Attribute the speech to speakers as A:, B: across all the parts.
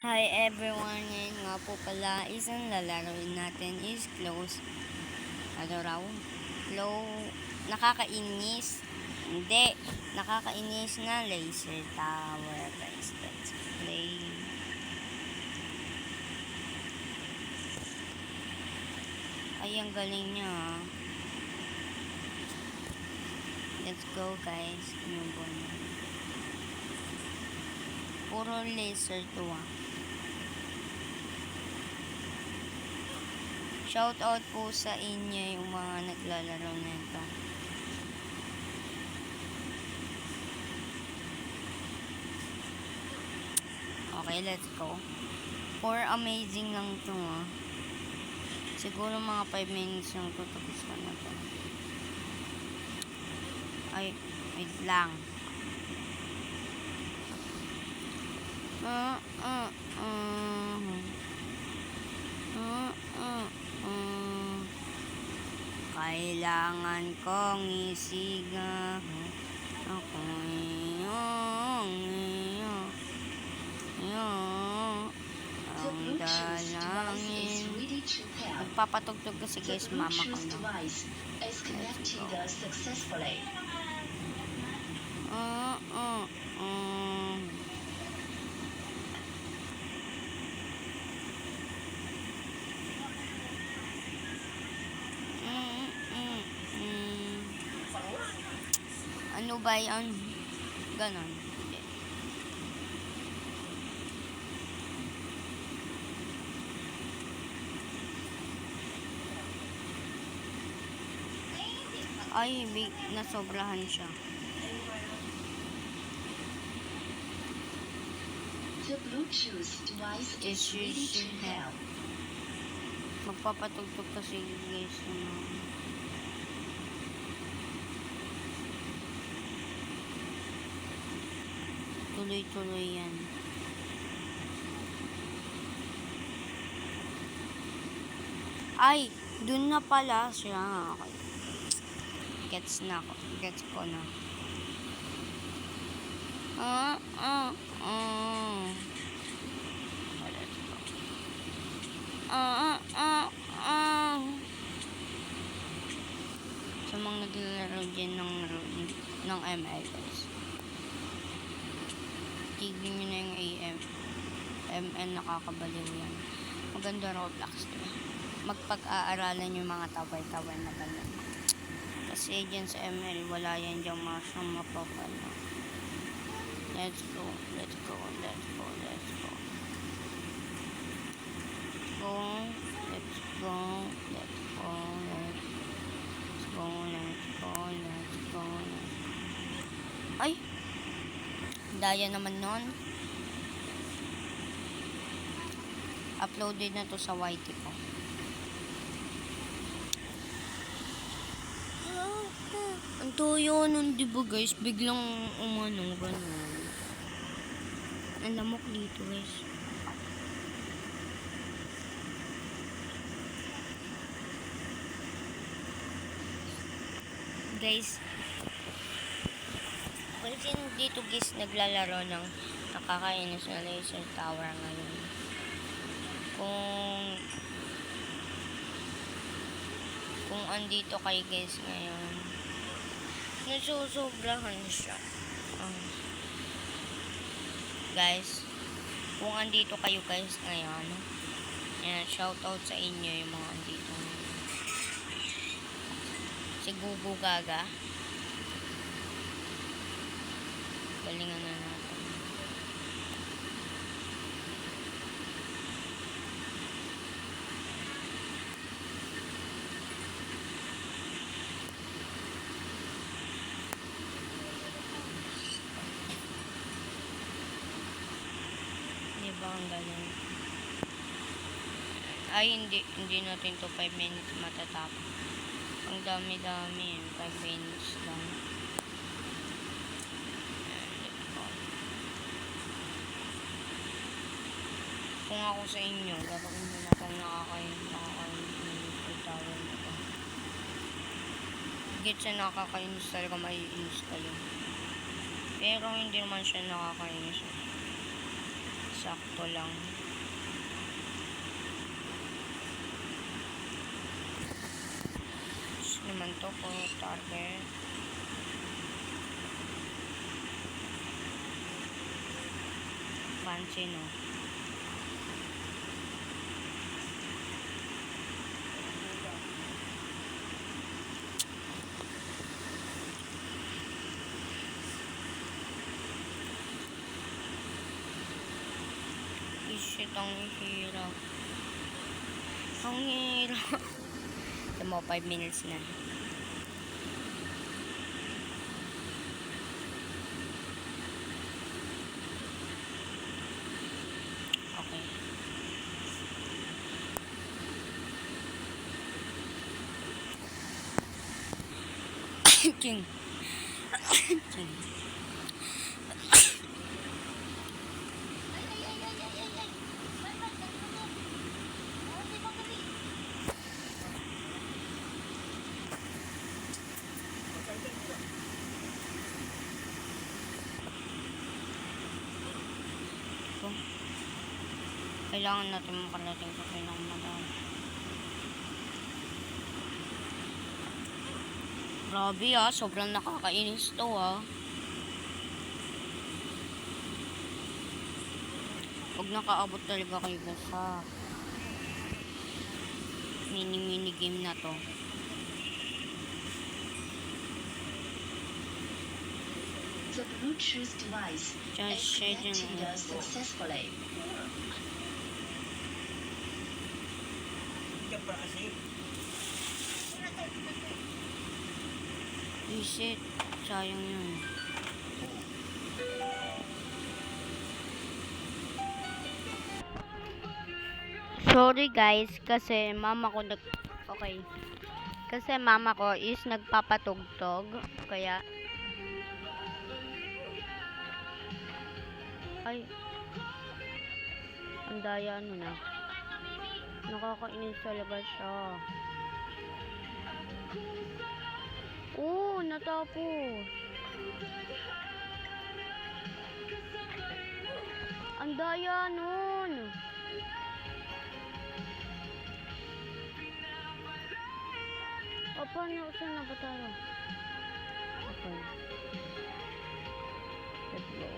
A: Hi everyone, ngayon nga po pala isang lalaroin natin is close. Ano raw? Nakakainis. Hindi. Nakakainis na laser tower. Guys, let's play. Ay, ang galing niya. Let's go guys. Inubo na. Puro laser to Shout out po sa inyo yung mga naglalaro nito. Okay, let's go. For amazing lang to Siguro mga 5 minutes yung tutupos ko na to. Ay, wait lang. Kailangan kong isigaw ako ang dalangin. Magpapatugtog kasi guys mama ko na. Ano ba yan? Ganon. Ay, nasobrahan siya.
B: The Bluetooth device is ready to help.
A: Magpapatugtog kasi guys. Tuloy-tuloy yan. Ay, dun na pala siya. Okay. Gets ko na. Sa mga naglalaro dyan ng ML guys. Tignan nyo na yung ML, nakakabaliw yan. Maganda Roblox to. Magpag-aaralan yung mga taway-taway na ganyan. Kasi dyan sa ML, wala yan dyan masyang mapapala. Let's go. Ay! Daya naman nun. Uploaded na to sa YT ko. Ang tuyo nun, diba guys? Biglang gano'n. Ang lamok dito guys. Guys, kasi dito guys naglalaro ng nakakainis na laser tower ngayon. Kung andito kayo guys ngayon, nasusobrahan siya. Guys, kung andito kayo guys ngayon, shout out sa inyo yung mga andito. Si Gugu Gaga. Galingan na natin. Diba ang galing? Ay, hindi natin to 5 minutes matatapos. Ang dami-dami, 5 minutes lang. Kung ako sa inyo, gagawin mo na kung nakakainis tower na to. Higit sa nakakainis talaga, maiinis kayo. Pero hindi naman siya nakakainis. sakto lang. Tapos naman to po, target. Fancy, no? Shit, ang hirap. Ang hirap. Ito mo, 5 minutes na. Okay. Ching. Ching. Kailangan natin makarating sa pinakamadami. Grabe sobrang nakakainis to Pag nakaabot talaga kayo sa mini game na to.
B: The Bluetooth device is connected successfully.
A: Shit, sayang yun. Sorry guys, kasi mama ko kasi mama ko is nagpapatugtog, kaya ay ang daya na. Nakakainis talaga siya. Natapos. Ang daya nun. Paano? Saan na ba tayo? Okay. Let's go.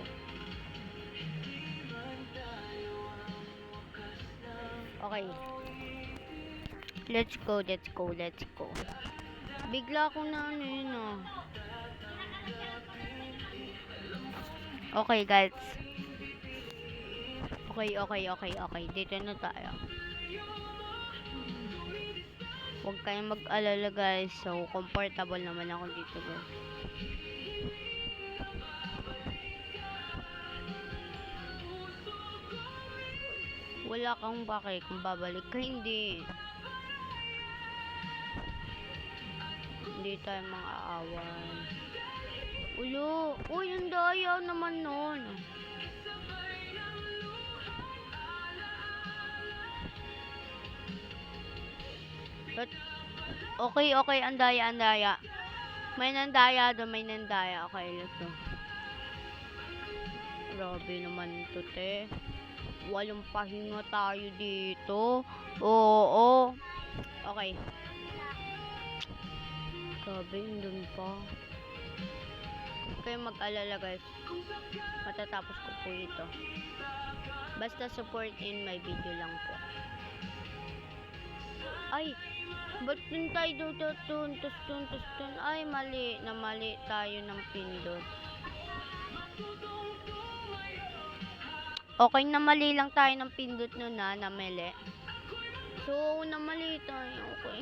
A: Okay. Let's go. Bigla ko na yun Okay guys. Okay. Dito na tayo. Huwag kayong mag-alala guys. So, comfortable naman ako dito guys. Wala kang bakit kung babalik ka, hindi. Hindi tayo mga awan. Uy, ang daya naman nun. Okay, ang daya. May nandaya doon, Okay, let's go. Grabe naman ito, te. Walang pahinga tayo dito. Oo. Okay. Grabe, doon pa. Huwag kayong mag-alala guys. Matatapos ko po ito. Basta support in my video lang po. Ay, ba't dun tayo dun? Ay, mali tayo ng pindot. Okay, na mali lang tayo ng pindot nun namali. So, namali tayo, okay.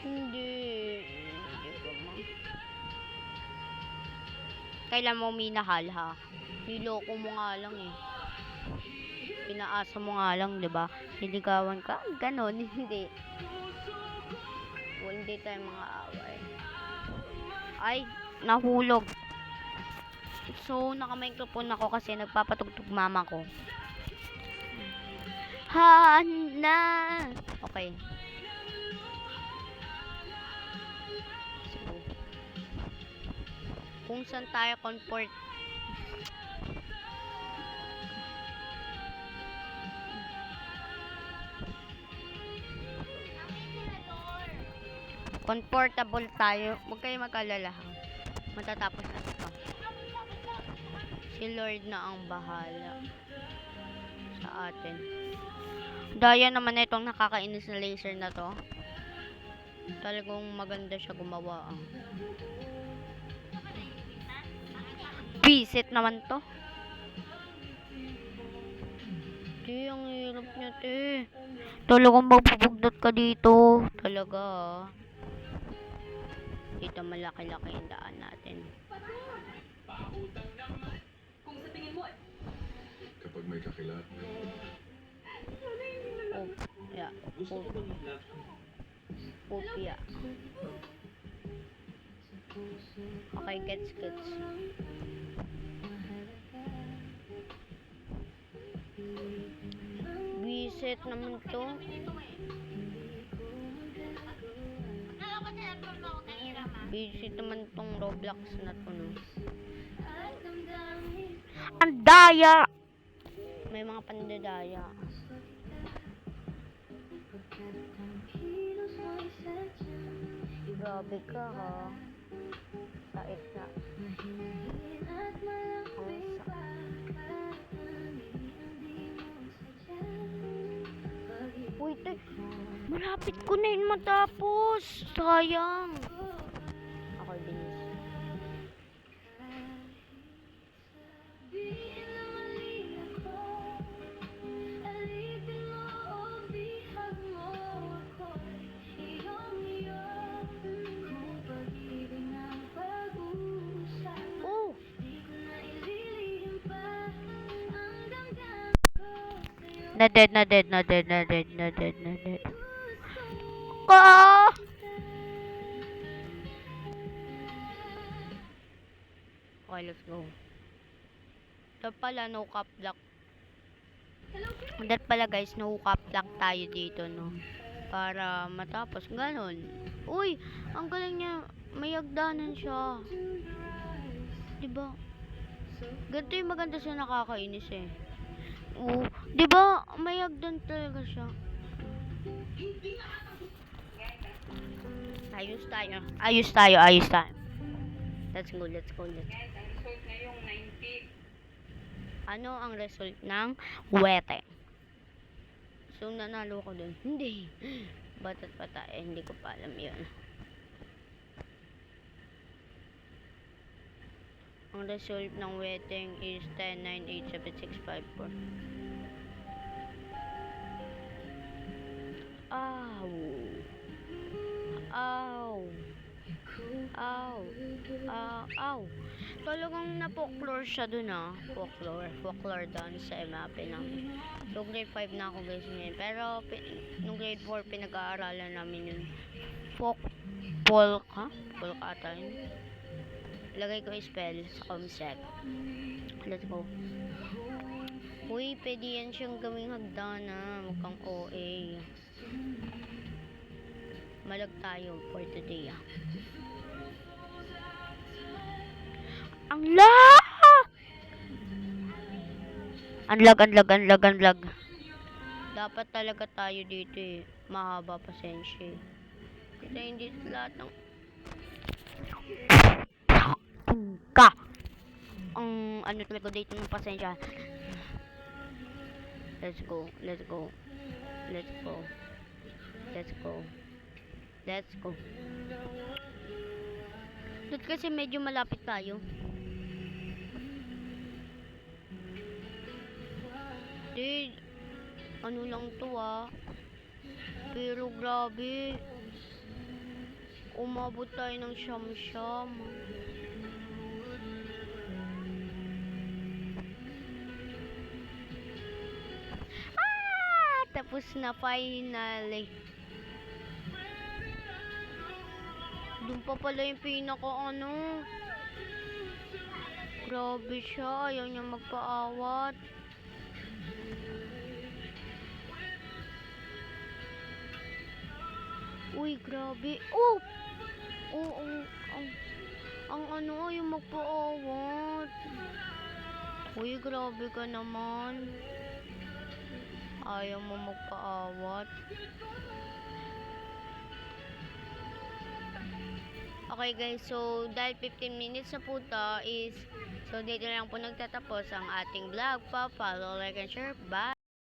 A: Hindi pa ma. Kailan mo minahal ha? Niloko mo nga lang Pinaasa mo nga lang, 'di ba? Niligawan ka, ganon, hindi. Hindi tayo mga away. Ay, nahulog. So, naka-microphone ako kasi nagpapatugtog mama ko. Hana! Okay. So, kung saan tayo Comfortable tayo. Huwag kayo mag-alala. Matatapos na ito. Si Lord na ang bahala sa atin. Daya naman na itong nakakainis na laser na to. Talagang maganda siya gumawa. Visit naman to. Te, ang hirap niya, te. Talagang magpupugdot ka dito. Talaga. Dito malaki-laki yung daan natin.
C: Kapag may kakilala.
A: Oh, yeah. Popia. Okay, gets. Visit naman to. Visit naman tong Roblox na to, no? Ang daya! May mga pandadaya. Grabe ka, ha? Sait na. Uy, te. Malapit ko na yun matapos. Sayang. Ako din. Oh! Na dead. Ka! Okay, let's go. That pala, no cap lock. That pala, guys, no cap lock tayo dito, no? Para matapos. Ganon. Uy! Ang galing niya. May hagdanan siya. Diba? Ganito yung maganda sa nakakainis, eh. Oo. Diba? May hagdan talaga siya. Ayos tayo. Let's go. Ano ang result ng wete? So, nanalo ko dun. Hindi. Batat pata. Hindi ko pa alam yun. Ang result ng weteng is 10,9,8,7,6,5,4. Ow. Talagang napoklore siya dun, ah. Folklore doon sa MAP namin. So, grade 5 na ako, guys, ngayon. Pero, nung grade 4, pinag-aaralan namin yun. Folk ata yun. Lagay ko spell sa comsec. Let's go. Uy, pwede yan siyang gawing hagdana. Mukhang OA. Malag tayo for today, ah. Ang lag. Dapat talaga tayo dito, eh. Mahaba pasensya, eh. Kasi hindi lahat ng ang ano talaga dito ng pasensya. Let's go. Dito kasi medyo malapit tayo. Dude, ano lang to, ah. Pero grabe. Umabot tayo ng siyam-siyam. Tapos na finally. Doon pa pala yung pinaka ano. Grabe siya. Ayaw niya magpaawat. Uy, grabe. Oh! Oo. Ang ano, ayaw magpaawat. Uy, grabe ka naman. Ayaw mo magpaawat. Okay guys, so dahil 15 minutes na po to is, so dito na lang po nagtatapos ang ating vlog. Pa-follow, like, and share. Bye!